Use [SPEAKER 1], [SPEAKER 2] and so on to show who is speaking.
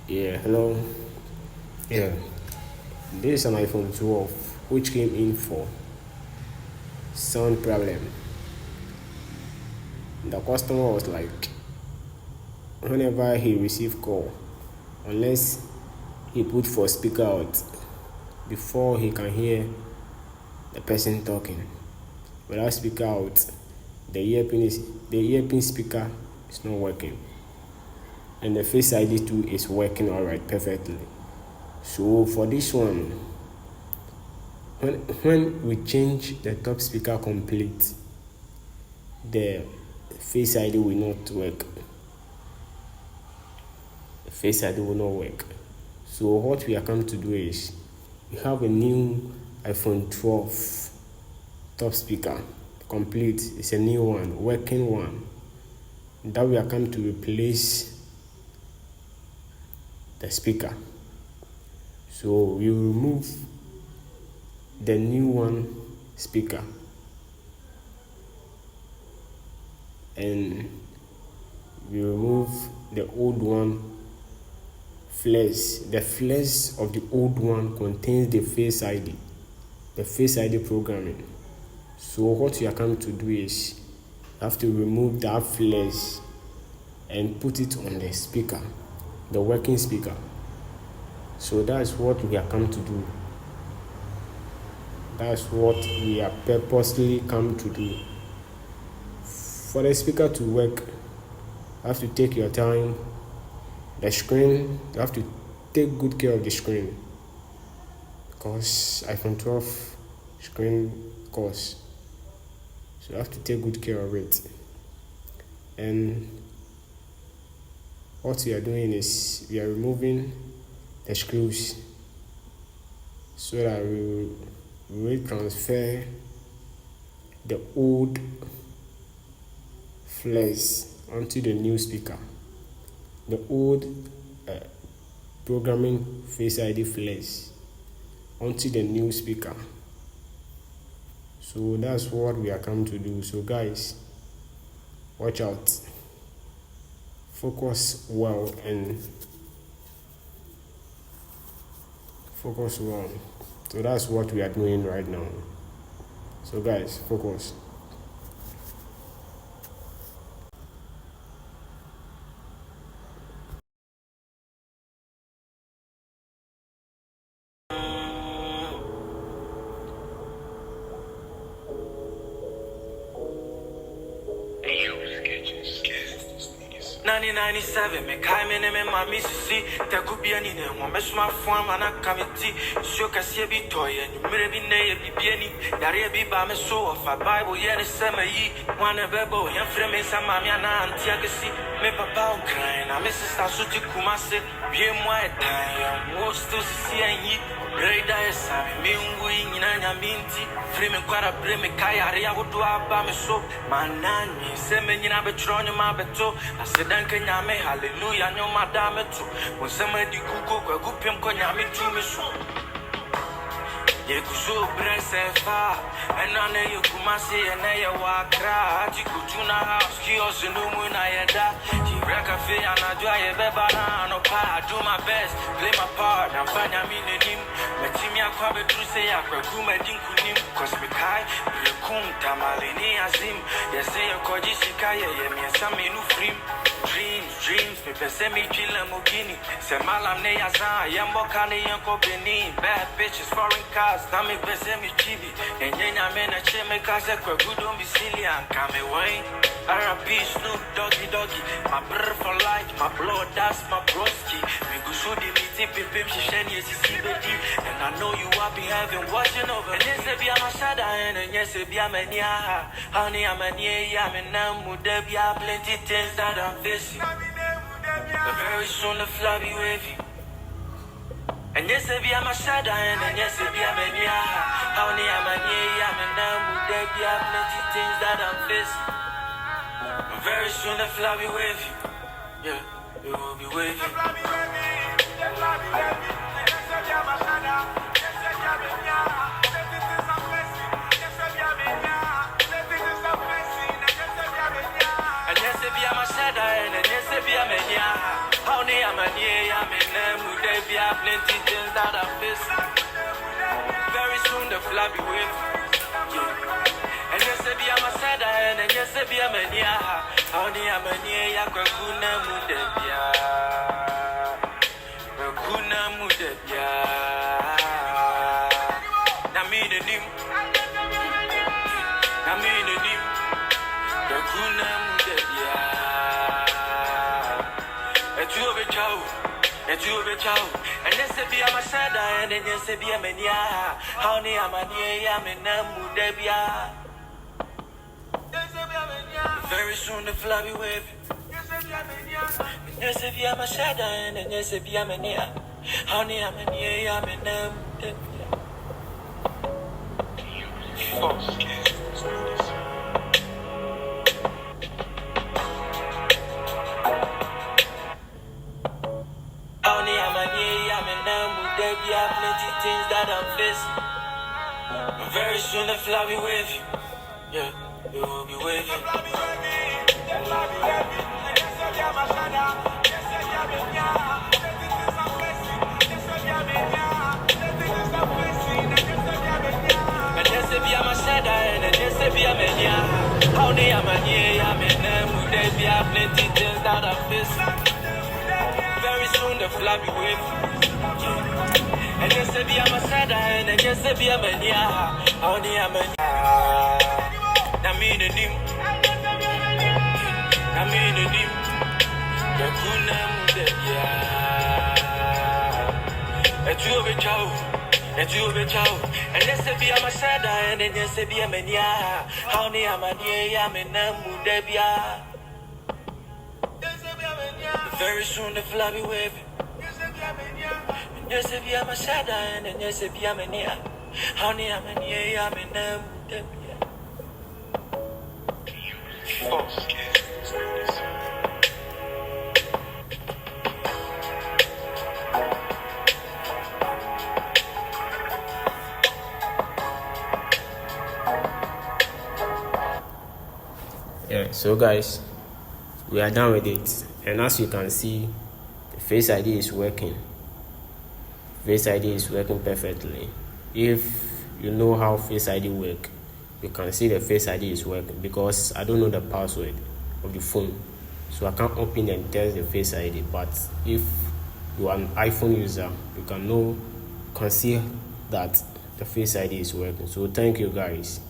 [SPEAKER 1] Yeah, hello. Yeah, this is an iPhone 12 which came in for sound problem. The customer was like, whenever he received call, unless he put for speaker out before he can hear the person talking. Without speaker out, the earpiece speaker is not working, and the Face ID too is working alright perfectly. So for this one, when we change the top speaker complete, the Face ID will not work. The Face ID will not work. So what we are come to do is, we have a new iPhone 12 top speaker complete. It's a new one, working one, that we are come to replace the speaker. So we remove the new one speaker and we remove the old one flash. The flash of the old one contains the Face ID, the Face ID programming. So what you are coming to do is, you have to remove that flash and put it on the speaker, the working speaker. So that's what we are come to do. That's what we are purposely come to do. For the speaker to work, you have to take your time. The screen, you have to take good care of the screen, because iPhone 12 screen costs. So you have to take good care of it. And what we are doing is, we are removing the screws so that we will transfer the old flash onto the new speaker. The old programming Face ID flash onto the new speaker. So that's what we are coming to do. So guys, watch out, focus well and focus well. So that's what we are doing right now. So guys, focus.
[SPEAKER 2] Me kai me ne me mami sisi te kubia ni ne mo mesuma fon mana kamiti sio kasie bi toye ni mere bi ne ye bibie ni yare bi ba me so of a bible ye ne sema yi wan bebo ye frɛ me sama me ana anti agesi me papa o kran na me sister so ti kumase bie mo etan ye mo sto sisi anyi Reida esa me ngui nyina nya minti free me kwara bre me kai are ya wodo aba me so manani se me nyina betro nyoma beto asedan kenya me hallelujah nyoma da meto won se ma di kuko kwagu pem konya me tu me so ye kuzo bresefa enane ye kumasi ene ye wakra ti kujuna house kios no mu na yeda he reka fe anadwa ye beba na no pa do my best play my part and find me nenim metimi akwa bedru se yakwaku madin kunim cause me kai rekum tamalini azim ye say ye koji sika ye me same no frim dreams me pese me chila mogini se malam ne yaza yambo kane yanko beni bad bitches foreign cars na me pese me chibi enyenya me na che me kaze kwa gudo misilian kame wine R.I.P. Snoop Doggy my brother for life my blood that's my broski me go show the meeting pim shisheni esisibedi and I know you are behaving watching over and yes be my shada and yes be amania honey amania ya me na mude be plenty things that I'm facing. But very soon the fly be wavy. And yes, if I'm a shadow, and yes, if I'm a nia, how near I'm a nia, I'm a now, there be plenty things that I'm facing. But very soon the fly be wavy. Yeah, it will be wavy. And yes, if I'm a shadow, and yes, if I'm a nia, how near I'm a nia, I'm a plenty things that I face. Very soon the flag be waving. And yes, I be a masada, and yes, I be a mania. Only a mania, Yakuna Mudebia. Yakuna Mudebia. Namina Nim. Namina Nim. Yakuna Mudebia. At you be chow. At you be chow. And yes, I be a masada, and yes, I be a mania. Only a mania, Mudebia. Very soon the flag be waving. Yes, if you are my shadow, and yes, if you are my near. Honey, I'm a near, I'm a name. Honey, I'm a near, I'm a name. There be plenty things that I'm facing. Very soon the flag be waving. Yeah, it will be waving. Plenty things that I face. Very soon the flag be waving. And yes, I be a masada, and yes, I be a mania. Only a mania. Namina Nim. Namina Nim. Yakuna Mudebia. At you be chow. At you be chow. And yes, I be a masada, and yes, I be a mania. Only a mania, Mudebia. Very soon the flag be waving. Yes, if you are my shadow, and yes, if you are my near. Honey, I'm a near, I'm a name.
[SPEAKER 1] Yeah, so guys, we are done with it, and as you can see, the Face ID is working. Face ID is working perfectly. If you know how Face ID work, you can see the Face ID is working, because I don't know the password of the phone, so I can't open and test the Face ID. But if you are an iPhone user, you can see that the Face ID is working. So thank you guys.